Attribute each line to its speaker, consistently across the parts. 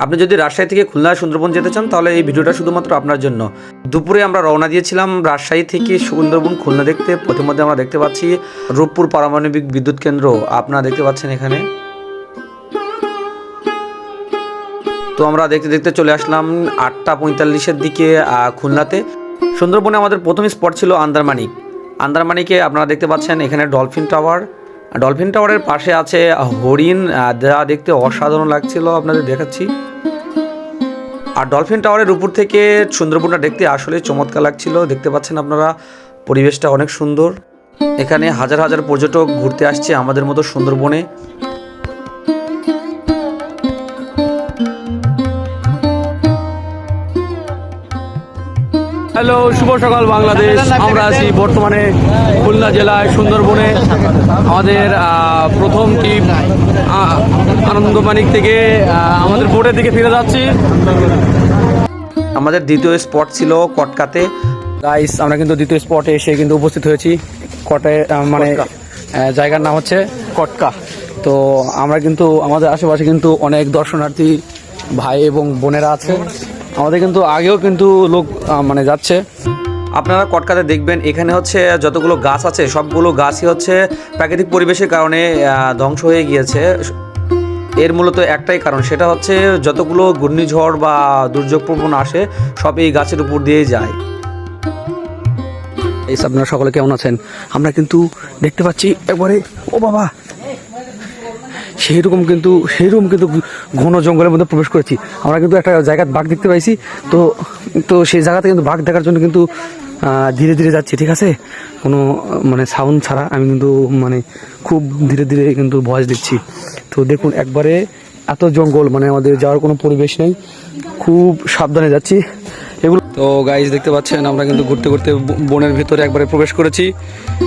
Speaker 1: আপনি যদি রাজশাহী থেকে খুলনা সুন্দরবন যেতে চান তাহলে এই ভিডিওটা শুধুমাত্র আপনার জন্য। দুপুরে আমরা রওনা দিয়েছিলাম রাজশাহী থেকে সুন্দরবন খুলনা দেখতে। প্রথমে আমরা দেখতে পাচ্ছি রূপপুর পারমাণবিক বিদ্যুৎ কেন্দ্র, আপনারা দেখতে পাচ্ছেন এখানে। তো আমরা দেখতে দেখতে চলে আসলাম 8টা 45-এর দিকে খুলনাতে। সুন্দরবনে আমাদের প্রথম স্পট ছিল আন্দারমানিক। আন্দারমানিকে আপনারা দেখতে পাচ্ছেন এখানে ডলফিন টাওয়ার। ডলফিন টাওয়ারের পাশে আছে হরিণ, যা দেখতে অসাধারণ লাগছিল, আপনাদের দেখাচ্ছি। আর ডলফিন টাওয়ারের উপর থেকে সুন্দরবনটা দেখতে আসলে চমৎকার লাগছিল। দেখতে পাচ্ছেন আপনারা, পরিবেশটা অনেক সুন্দর। এখানে হাজার হাজার পর্যটক ঘুরতে আসছে আমাদের মতো সুন্দরবনে।
Speaker 2: হ্যালো, শুভ সকাল বাংলাদেশ। আমরা আছি বর্তমানে খুলনা জেলায় সুন্দরবনে। আমাদের প্রথম ট্রিপ আনন্দমানিক থেকে আমাদের বোটের দিকে ফিরে যাচ্ছি।
Speaker 1: আমাদের দ্বিতীয় স্পট ছিল কটকাতে।
Speaker 2: গাইস, আমরা কিন্তু দ্বিতীয় স্পটে এসে কিন্তু উপস্থিত হয়েছি। মানে জায়গার নাম হচ্ছে কটকা। তো আমরা কিন্তু আমাদের আশেপাশে কিন্তু অনেক দর্শনার্থী ভাই এবং বোনেরা আছে। আমাদের কিন্তু আগেও কিন্তু লোক মানে যাচ্ছে।
Speaker 1: আপনারা কটকাতে দেখবেন এখানে হচ্ছে যতগুলো গাছ আছে সবগুলো গাছই হচ্ছে প্রাকৃতিক পরিবেশের কারণে ধ্বংস হয়ে গিয়েছে। এর মূলত একটাই কারণ, সেটা হচ্ছে যতগুলো ঘূর্ণিঝড় বা দুর্যোগপ্রবণ আসে সব এই গাছের উপর দিয়েই যায়।
Speaker 2: এই আপনারা সকলে কেমন আছেন? আমরা কিন্তু দেখতে পাচ্ছি একবারে, ও বাবা, সেইরকম কিন্তু ঘন জঙ্গলের মধ্যে প্রবেশ করেছি। আমরা কিন্তু একটা জায়গায় বাঘ দেখতে পাইছি। তো সেই জায়গাতে কিন্তু বাঘ দেখার জন্য কিন্তু ধীরে ধীরে যাচ্ছি, ঠিক আছে, কোনো মানে সাউন্ড ছাড়া। আমি কিন্তু মানে খুব ধীরে ধীরে কিন্তু ভয়েস দিচ্ছি। তো দেখুন একবারে এত জঙ্গল, মানে আমাদের যাওয়ার কোনো পরিবেশ নেই, খুব সাবধানে যাচ্ছি এগুলো। তো গাইজ দেখতে পাচ্ছেন আমরা কিন্তু ঘুরতে ঘুরতে বনের ভিতরে একবারে প্রবেশ করেছি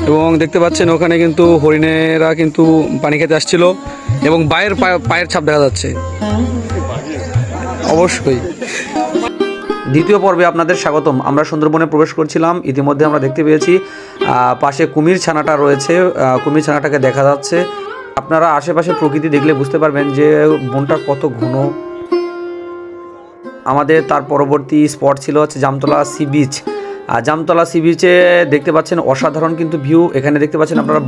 Speaker 2: এবং দেখতে পাচ্ছেন ওখানে কিন্তু হরিণেরা কিন্তু পানি খেতে আসছিল এবং পায়ের ছাপ দেখা যাচ্ছে অবশ্যই।
Speaker 1: দ্বিতীয় পর্বে আপনাদের স্বাগতম। আমরা সুন্দরবনে প্রবেশ করছিলাম, ইতিমধ্যে আমরা দেখতে পেয়েছি পাশে কুমির ছানাটা রয়েছে, কুমির ছানাটাকে দেখা যাচ্ছে। আপনারা আশেপাশে প্রকৃতি দেখলে বুঝতে পারবেন যে বনটা কত ঘন। আমাদের তার পরবর্তী স্পট ছিল হচ্ছে জামতলা সি বিচ। আর জামতলা সি বিচে দেখতে পাচ্ছেন অসাধারণ কিন্তু ভিউ। এখানে দেখতে পাচ্ছেন আপনারা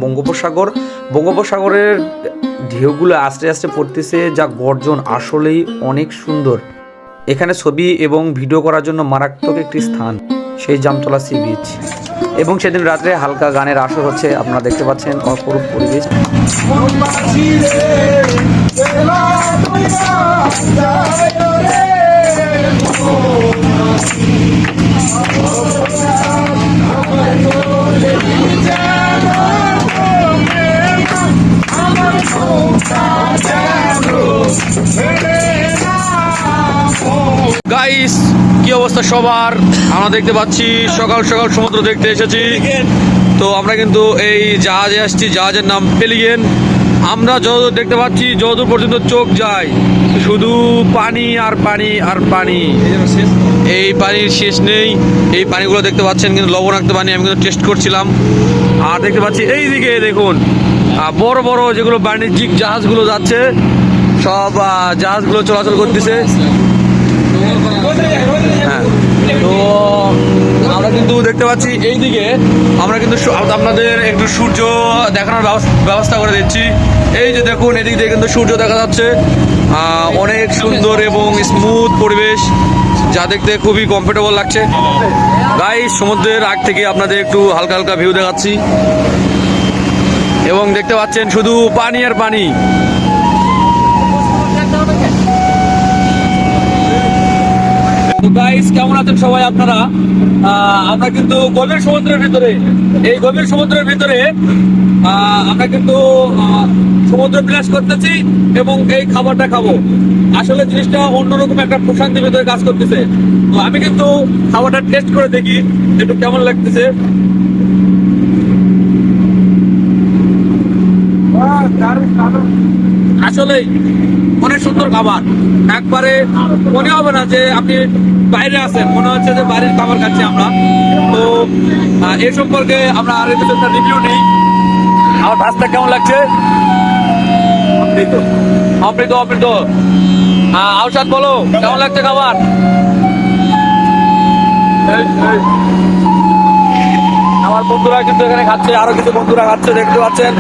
Speaker 1: বঙ্গোপসাগরের ঢেউগুলো আস্তে আস্তে পড়তেছে, যা গর্জন আসলেই অনেক সুন্দর। এখানে ছবি এবং ভিডিও করার জন্য মারাত্মক একটি স্থান সেই জামতলা সি বিচ। এবং সেদিন রাত্রে হালকা গানের আসর হচ্ছে, আপনারা দেখতে পাচ্ছেন অপরূপ পরিবেশ।
Speaker 2: গাইস, কি অবস্থা সবার? আমরা দেখতে পাচ্ছি সকাল সকাল সমুদ্র দেখতে এসেছি। তো আমরা কিন্তু এই জাহাজে আসছি, জাহাজের নাম পেলিগেন। আমরা যতদূর দেখতে পাচ্ছি, যতদূর পর্যন্ত চোখ যায় শুধু পানি আর পানি আর পানি। এই পানির শেষ নেই। এই পানিগুলো দেখতে পাচ্ছেন কিন্তু লবণাক্ত পানি। আমি কিন্তু টেস্ট করছিলাম। আর দেখতে পাচ্ছি এই দিকে দেখুন বড় বড় যেগুলো বাণিজ্যিক জাহাজগুলো যাচ্ছে, সব জাহাজগুলো চলাচল করতেছে। হ্যাঁ, তো আমরা কিন্তু দেখতে পাচ্ছি এই দিকে আমরা কিন্তু আপনাদের একটু সূর্য দেখানোর ব্যবস্থা করে দিচ্ছি। এই যে দেখুন, এদিক দিয়ে কিন্তু সূর্য দেখা যাচ্ছে। অনেক সুন্দর এবং স্মুথ পরিবেশ, যা দেখতে খুবই কমফোর্টেবল লাগছে। গাইস, সমুদ্রের আগ থেকে আপনাদের একটু হালকা হালকা ভিউ দেখাচ্ছি এবং দেখতে পাচ্ছেন শুধু পানি আর পানি। তো গাইস, কেমন আছেন সবাই আপনারা? আমরা কিন্তু গভীর সমুদ্রের ভিতরে, এই গভীর সমুদ্রের ভিতরে আমরা কিন্তু সমুদ্র বিলাস করতেছি এবং এই খাবারটা খাবো। আসলে জিনিসটা অন্যরকম একটা প্রশান্তির ভিতরে কাজ করতেছে। তো আমি কিন্তু খাবারটা টেস্ট করে দেখি একটু কেমন লাগতেছে। আসলেই অনেক সুন্দর খাবার, একবারে মনে হবে না যে আপনি বাইরে আছেন, মনে হচ্ছে যে বাড়ির খাবার খাচ্ছি আমরা। তো এই সম্পর্কে আমরা আর একটু একটা রিভিউ নিই। আমার ভাতটা কেমন লাগছে? অমৃত অমৃত অমৃত।
Speaker 1: আউশাদ বলো কেমন লাগছে খাবার? আমার বন্ধুরা কিন্তু এখানে খাচ্ছে, আরো কিছু বন্ধুরা খাচ্ছে, দেখতে পাচ্ছেন।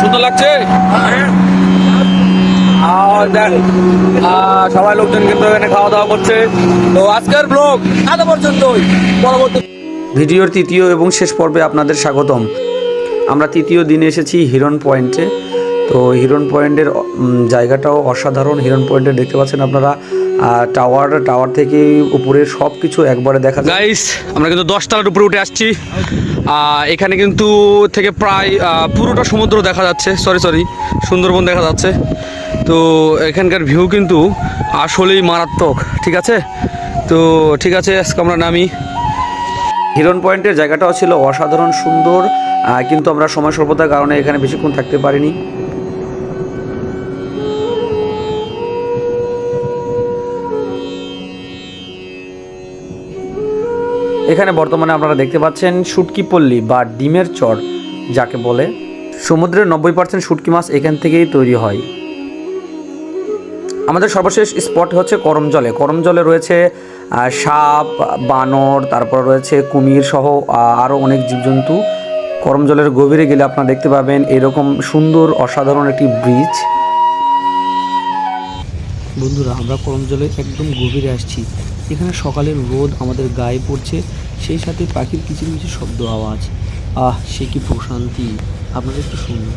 Speaker 1: সুন্দর লাগছে। আর দেখ সবাই লোকজন কিন্তু এখানে খাওয়া দাওয়া করছে। তো আজকের ব্লগ এত পর্যন্তই। পরবর্তী ভিডিওর তৃতীয় এবং শেষ পর্বে আপনাদের স্বাগতম। আমরা তৃতীয় দিনে এসেছি হিরন পয়েন্টে। তো হিরন পয়েন্টের জায়গাটাও অসাধারণ। হিরন পয়েন্টে দেখতে পাচ্ছেন আপনারা টাওয়ার থেকে উপরের সব কিছু একবারে দেখা যায়। গাইস আমরা কিন্তু 10 তলার উপরে উঠে আসছি। এখানে কিন্তু থেকে প্রায় পুরোটা সমুদ্র দেখা যাচ্ছে, সরি সুন্দরবন দেখা যাচ্ছে। তো এখানকার ভিউ কিন্তু আসলেই মারাত্মক, ঠিক আছে। তো ঠিক আছে, আজকে আমরা নামি। হিরন পয়েন্টের জায়গাটাও ছিল অসাধারণ সুন্দর, কিন্তু আমরা সময় স্বল্পতার কারণে এখানে বেশিক্ষণ থাকতে পারিনি। এখানে বর্তমানে আপনারা দেখতে পাচ্ছেন শুটকি পল্লী বা ডিমের চর যাকে বলে। সমুদ্রের 90% শুটকি মাছ এখান থেকেই তৈরি হয়। আমাদের সর্বশেষ স্পট হচ্ছে করমজলে। করমজলে রয়েছে সাপ, বানর, তারপর রয়েছে কুমির সহ আরও অনেক জীবজন্তু। করমজলের গভীরে গেলে আপনারা দেখতে পাবেন এরকম সুন্দর অসাধারণ একটি ব্রিজ। বন্ধুরা আমরা করমজলে একদম গভীরে আসছি। এখানে সকালের রোদ আমাদের গায়ে পড়ছে, সেই সাথে পাখির কিচিরমিচির শব্দ আওয়াজ। সে কি প্রশান্তি, আপনারা একটু শুনুন।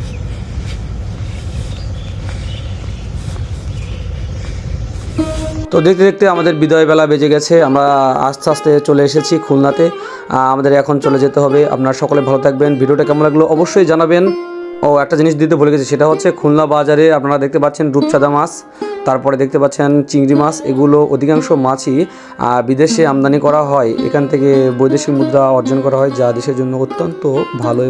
Speaker 1: তো দেখতে দেখতে আমাদের বিদায় বেলা বেজে গেছে। আমরা আস্তে আস্তে চলে এসেছি খুলনাতে। আমাদের এখন চলে যেতে হবে। আপনারা সকলে ভালো থাকবেন। ভিডিওটা কেমন লাগলো অবশ্যই জানাবেন। একটা জিনিস দিতে ভুলে গেছি, সেটা হচ্ছে খুলনা বাজারে আপনারা দেখতে পাচ্ছেন রূপচাঁদা মাছ, তারপরে দেখতে পাচ্ছেন চিংড়ি মাছ। এগুলো অধিকাংশ মাছই বিদেশে আমদানি করা হয়। এখান থেকে বৈদেশিক মুদ্রা অর্জন করা হয়, যা দেশের জন্য অত্যন্ত ভালো।